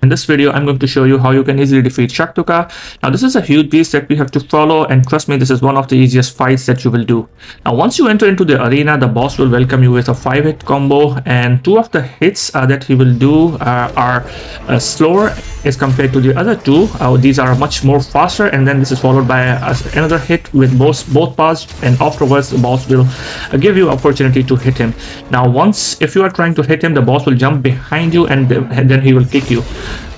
In this video, I'm going to show you how you can easily defeat Shactuka. Now, this is a huge beast that we have to follow, and trust me, this is one of the easiest fights that you will do. Now, once you enter into the arena, the boss will welcome you with a 5-hit combo, and 2 of the hits that he will do are slower as compared to the other 2. These are much more faster, and then this is followed by another hit with both paths, and afterwards the boss will give you opportunity to hit him. Now, if you are trying to hit him, the boss will jump behind you and then he will kick you.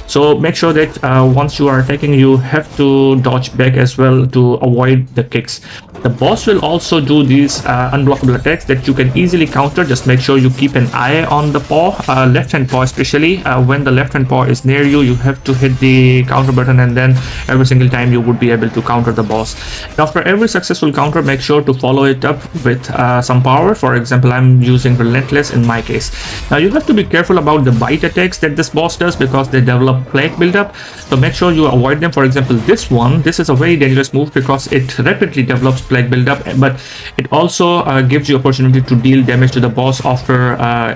So make sure that once you are attacking, you have to dodge back as well to avoid the kicks. The boss will also do these unblockable attacks that you can easily counter. Just make sure you keep an eye on the paw, left hand paw especially. When the left hand paw is near you, you have to hit the counter button, and then every single time you would be able to counter the boss. After every successful counter, make sure to follow it up with some power. For example, I'm using Relentless in my case. Now you have to be careful about the bite attacks that this boss does because they develop plague buildup, so make sure you avoid them. For example, this is a very dangerous move because it rapidly develops plague buildup, but it also gives you opportunity to deal damage to the boss after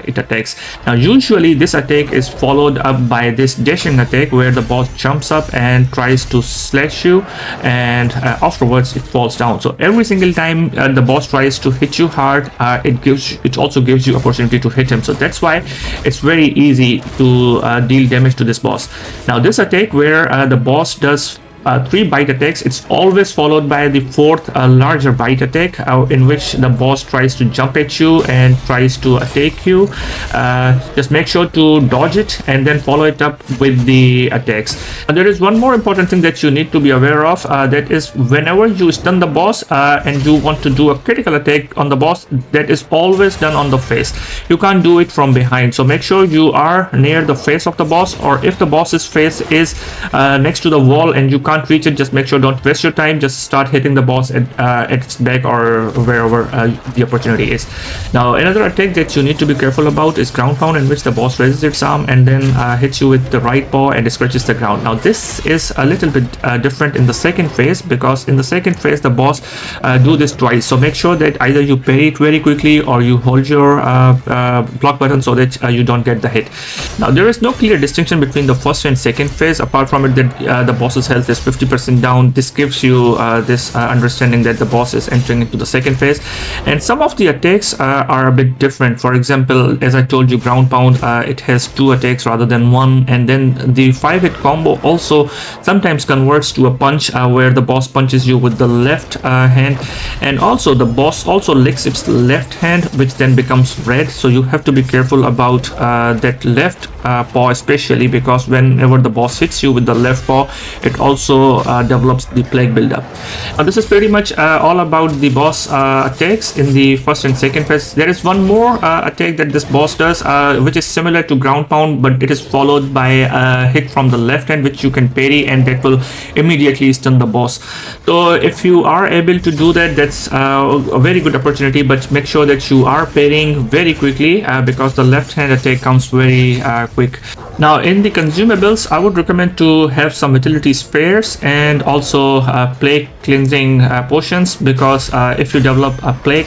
it attacks. Now usually this attack is followed up by this dashing attack where the boss jumps up and tries to slash you, and afterwards it falls down. So every single time the boss tries to hit you hard, it also gives you opportunity to hit him. So that's why it's very easy to deal damage to this boss. Now this attack where the boss does 3 bite attacks, it's always followed by the 4th larger bite attack in which the boss tries to jump at you and tries to attack you. Just make sure to dodge it and then follow it up with the attacks. There is one more important thing that you need to be aware of, that is whenever you stun the boss and you want to do a critical attack on the boss, that is always done on the face. You can't do it from behind, so make sure you are near the face of the boss, or if the boss's face is next to the wall and you can't reach it, just make sure don't waste your time, just start hitting the boss at its back or wherever the opportunity is. Now another attack that you need to be careful about is ground pound, in which the boss raises its arm and then hits you with the right paw and scratches the ground. Now this is a little bit different in the second phase, because in the second phase the boss do this twice, so make sure that either you parry it very quickly or you hold your block button so that you don't get the hit. Now there is no clear distinction between the first and second phase, apart from it that the boss's health is 50% down. This gives you this understanding that the boss is entering into the second phase, and some of the attacks are a bit different. For example, as I told you, ground pound, it has 2 attacks rather than 1, and then the 5-hit combo also sometimes converts to a punch where the boss punches you with the left hand, and also the boss also licks its left hand, which then becomes red. So you have to be careful about that left paw especially, because whenever the boss hits you with the left paw, it also develops the plague buildup. Now this is pretty much all about the boss attacks in the first and second phase. There is one more attack that this boss does, which is similar to ground pound, but it is followed by a hit from the left hand which you can parry, and that will immediately stun the boss. So if you are able to do that, that's a very good opportunity, but make sure that you are parrying very quickly because the left hand attack comes very quick. Now in the consumables, I would recommend to have some vitality spheres and also plague cleansing potions, because if you develop a plague,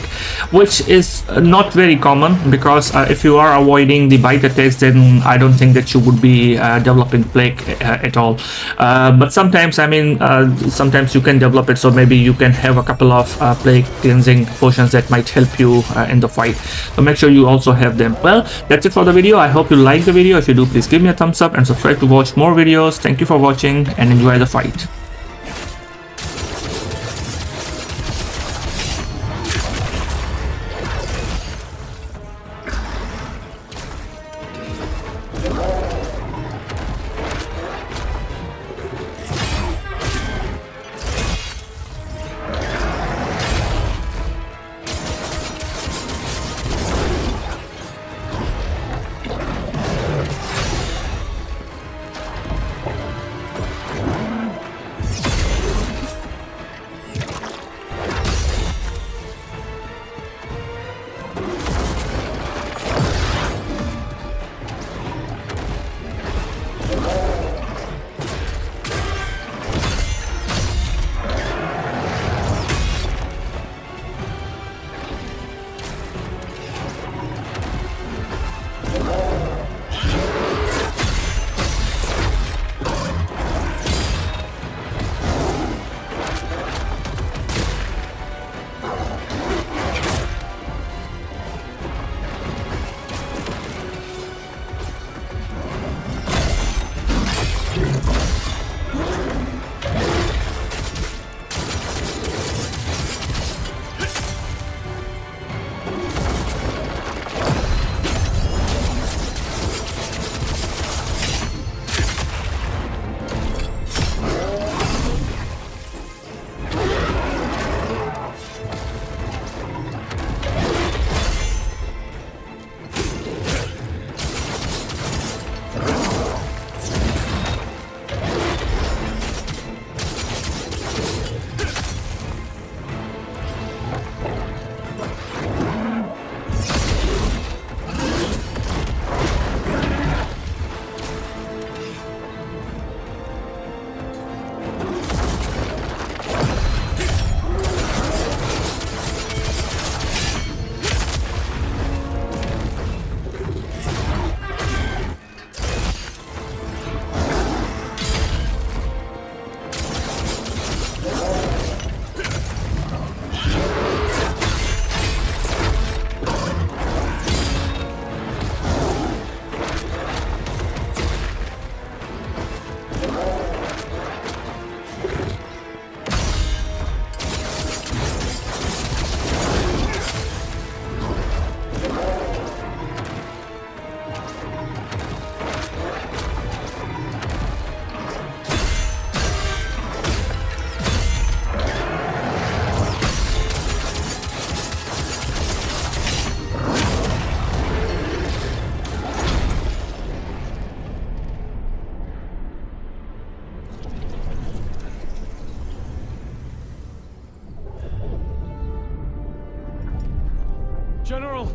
which is not very common, because if you are avoiding the bite attacks, then I don't think that you would be developing plague at all. But sometimes, sometimes you can develop it, so maybe you can have a couple of plague cleansing potions that might help you in the fight. So make sure you also have them. Well, that's it for the video. I hope you liked the video. If you do, please give me a thumbs up and subscribe to watch more videos. Thank you for watching and enjoy the fight. General,